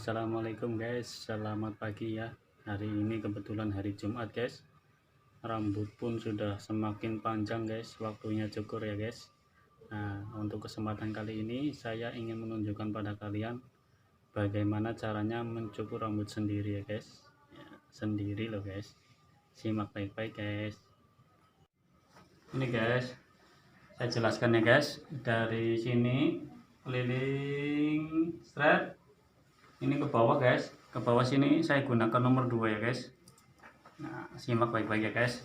Assalamualaikum guys, selamat pagi ya. Hari ini kebetulan hari Jumat guys. Rambut pun sudah semakin panjang guys, waktunya cukur ya guys. Nah, untuk kesempatan kali ini saya ingin menunjukkan pada kalian bagaimana caranya mencukur rambut sendiri ya guys ya, sendiri loh guys. Simak baik-baik guys. Ini guys, saya jelaskan ya guys. Dari sini keliling straight ini ke bawah guys, ke bawah sini saya gunakan nomor 2 ya guys. Nah, simak baik-baik ya guys.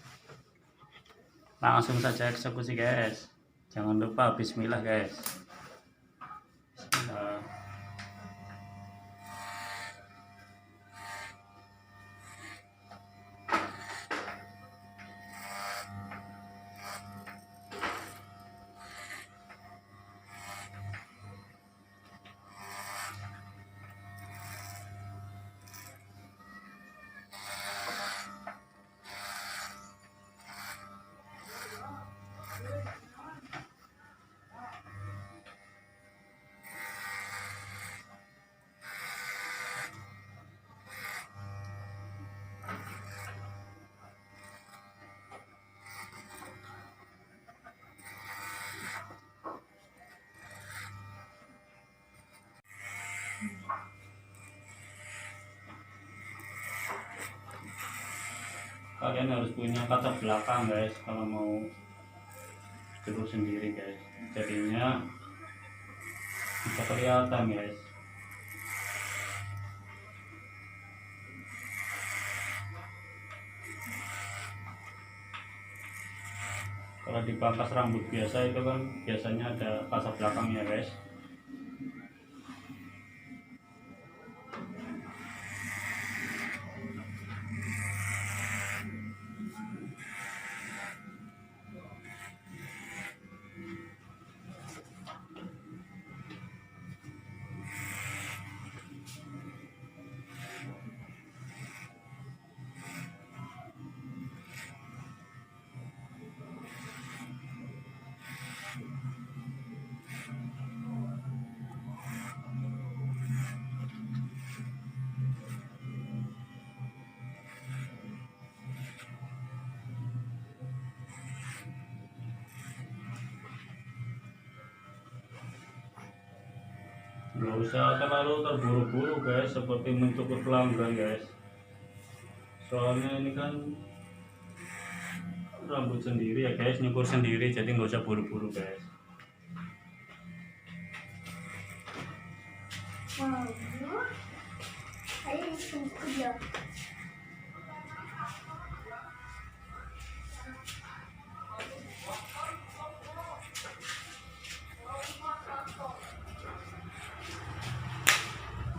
Langsung saja eksekusi guys, jangan lupa bismillah guys. Bismillah. Kalian harus punya kaca belakang guys kalau mau cukur sendiri guys, jadinya bisa kelihatan guys. Kalau dipangkas rambut biasa itu kan biasanya ada kaca belakangnya guys. Nggak usah terlalu terburu-buru guys, seperti mencukur pelanggan guys. Soalnya ini kan rambut sendiri ya guys, nyukur sendiri, jadi nggak usah buru-buru guys.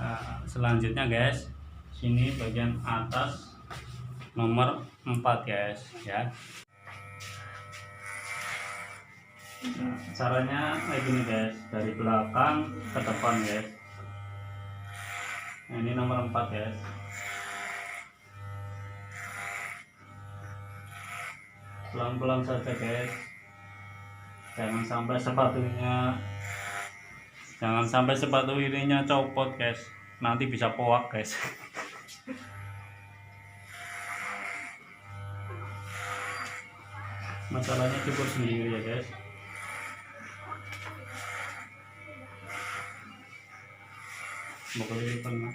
Nah, selanjutnya guys, sini bagian atas nomor 4 guys ya. Nah, caranya kayak gini guys, dari belakang ke depan guys. Nah, ini nomor 4 guys. Pelan-pelan saja guys, jangan sampai sepatu ininya copot guys, nanti bisa poak guys. Masalahnya cukur sendiri ya guys. Pokoknya pernah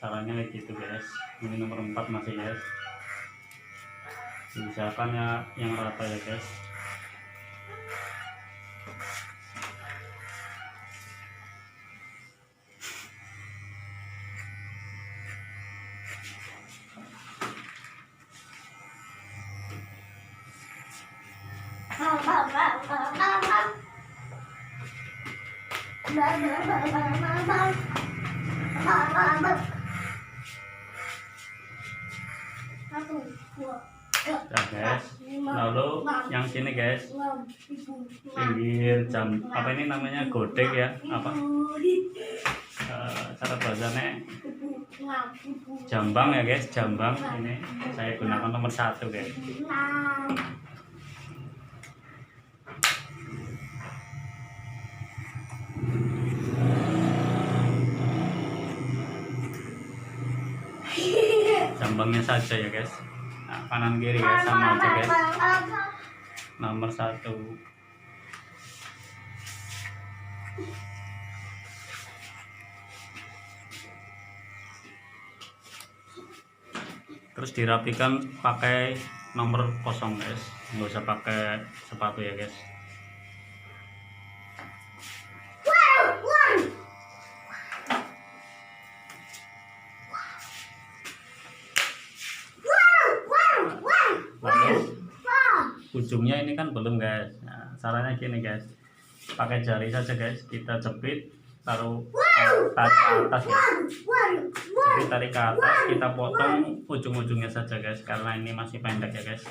caranya kayak gitu guys. Ini nomor 4 masih guys, usahakan ya yang rata ya guys. Nah guys, lalu yang sini guys, pinggir jam apa ini namanya, godek ya, apa cara bahasanya jambang ya guys, jambang. Ini saya gunakan nomor 1 guys. Jambangnya saja ya guys. Nah, kanan kiri ya sama aja guys. Nomor 1. Terus dirapikan pakai nomor 0 guys, nggak usah pakai sepatu ya guys. Lalu ujungnya ini kan belum guys. Nah, caranya gini guys, pakai jari saja guys, kita jepit taruh tarik ke atas ya. Jadi tarik ke atas, kita potong ujung-ujungnya saja guys, karena ini masih pendek ya guys.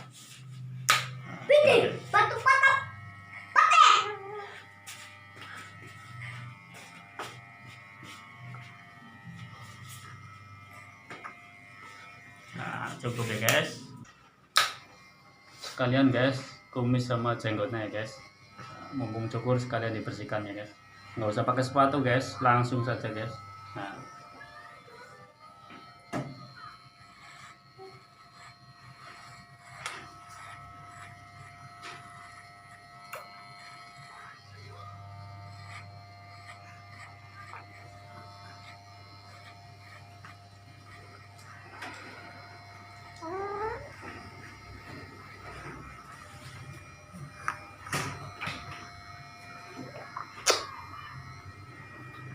Nah, cukup ya guys. Sekalian guys, kumis sama jenggotnya ya guys. Mumpung cukur sekalian dibersihkan ya guys. Nggak usah pakai sepatu guys, langsung saja guys. Nah,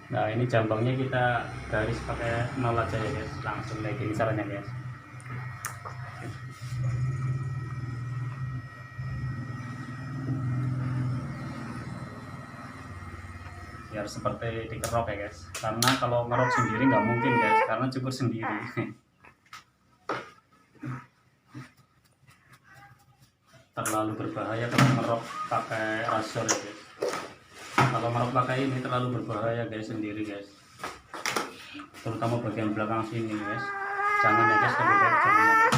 nah ini jambangnya kita garis pakai 0 aja ya guys, langsung kayak gini caranya guys. Biar seperti dikerok ya guys, karena kalau ngerok sendiri nggak mungkin guys, karena cukur sendiri. Terlalu berbahaya kalau ngerok pakai rasor ya guys. Kalau ngerok pakai ini terlalu berbahaya guys, sendiri guys, terutama bagian belakang sini guys. Jangan ya guys, jangan ya guys.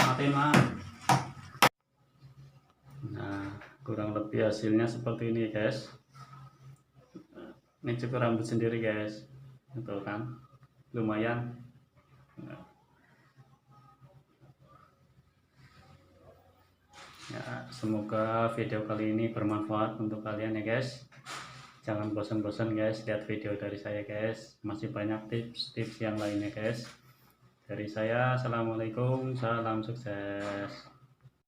Mati mah. Nah, kurang lebih hasilnya seperti ini guys. Ini cukur rambut sendiri guys, betul kan, lumayan. Ya, semoga video kali ini bermanfaat untuk kalian ya guys. Jangan bosan-bosan guys lihat video dari saya guys, masih banyak tips-tips yang lainnya guys. Dari saya, assalamualaikum, salam sukses.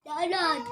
Dadah.